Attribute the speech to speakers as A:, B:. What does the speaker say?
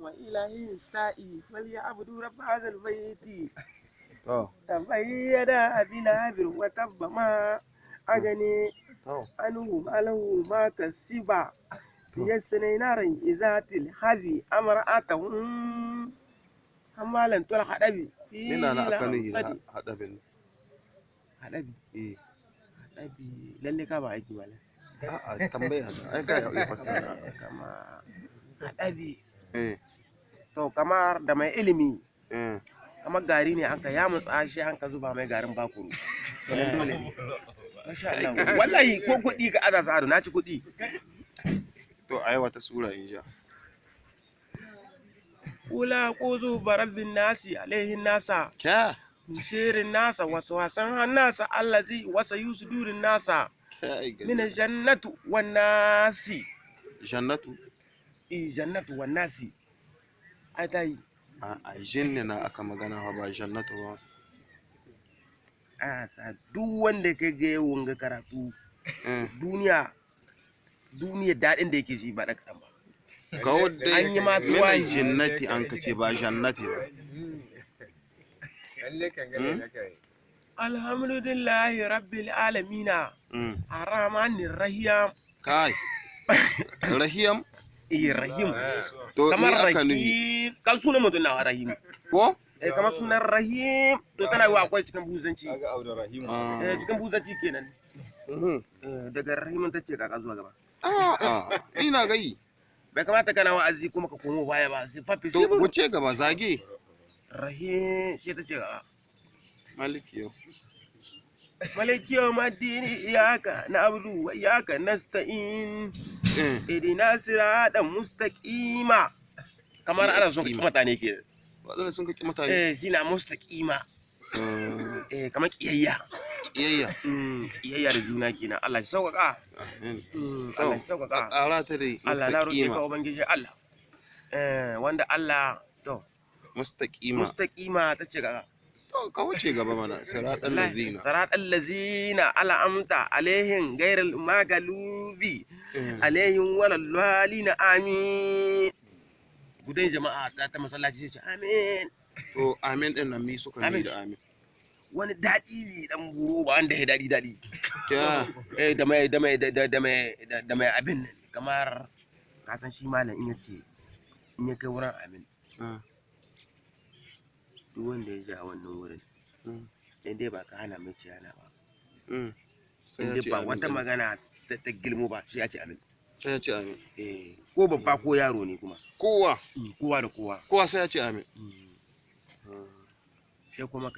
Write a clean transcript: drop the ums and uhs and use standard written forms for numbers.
A: وإلهي السائي فليعبدوا رب هذا البيت
B: to
A: تبين بلا بر وتب ما أغني
B: to
A: عنه ماله ما كسب في السنين نار إذا الخذي أمرأتهم حمالا ترى حدبي في
B: ina na aka nuhi da
A: لمصدي
B: haɗabin
A: حدبي
B: eh
A: حدبي للي كما أيكي مالا
B: a'a tambaya da ai ka iya fassara
A: كما حدبي
B: eh
A: to kamar da mai ilimi
B: eh
A: kamar gari ne an ka ya mutsa shi an ka zuba mai garin bakuru to nan dole ne masha Allah wallahi ko kuɗi ka aza sa'adu na ci kuɗi
B: to ai wata sura in ja
A: kula quzu barabbin nasi alaihin nasa
B: kya
A: shirin nasa waswasan hannasa allazi wasa yusdurin nasa
B: kai
A: min
B: gani
A: jannatu wan nasi
B: jannatu
A: jannatu wan nasi ai tai
B: a jinni na aka magana ba jannatu ba
A: a sa duk wanda ka ga wanga karatu
B: eh
A: duniya daɗin da yake shi ba da kaɗan ba
B: ga wadda
A: An yi ma
B: mina
A: tuwayi.
B: jinnati an ka ce ba jannati ba
A: alhamdulillahi rabbil alamina
B: mm.
A: arrahmanir rahim
B: kai rahiyam
A: rahim
B: to
A: kamar
B: ni aka nuhi
A: rahim kan sunan mutum na rahim
B: ko
A: kamar sunan rahim to tana yi wa akwai cikin buzanci
B: Ah,
A: cikin buzanci kenan
B: mhm.
A: daga rahimin ta ce kaka zuwa gaba
B: a'a ina gai
A: bai kamata kana wa'azi kuma ka komo baya ba sai fafi
B: to
A: sai
B: wuce gaba zage
A: rahim sai ta ce kaka
B: maliki yau
A: malaki yau madini iyaka na abdu wa iyaka nasta'in idina siratan mustaqima kamar ana son ka mutane ke
B: waɗanda sun kaki mutane
A: shi na mustaqima kamar kiyayya
B: iyayya
A: kiyayya da juna kenan Allah ya sauƙaƙa
B: amin
A: Allah ya sauƙaƙa
B: ƙara ta dai
A: Allah na roƙe ka
B: mustaqima
A: ubangiji Allah wanda Allah to mustaqima ta ce ga
B: to ka wuce gaba mana siratal lazina
A: siratal lazina ala amta alaihim ghairil magalubi alaihim walal lalina amin gudan jama'a ta masallaci ce amin
B: to amin din nan mi suka
A: Amin.
B: mi da amin
A: wani daɗi ne dan buro ba wanda ya daɗi
B: kya
A: da mai abin nan kamar ka san shi malam in yace in ya kai wurin amin
B: ah,
A: duk wanda ya ji a wannan wurin
B: mm,
A: in dai ba ka hana mai ciyana ba
B: mm. sai
A: in
B: ya
A: dai
B: ce
A: ba
B: amin
A: wata
B: din.
A: magana ta gilmo ba sai ya ce amin
B: sai ya ce amin
A: ko babba ko yaro ne kuma
B: kowa
A: kowa da kowa
B: kowa sai ya ce amin
A: sai kuma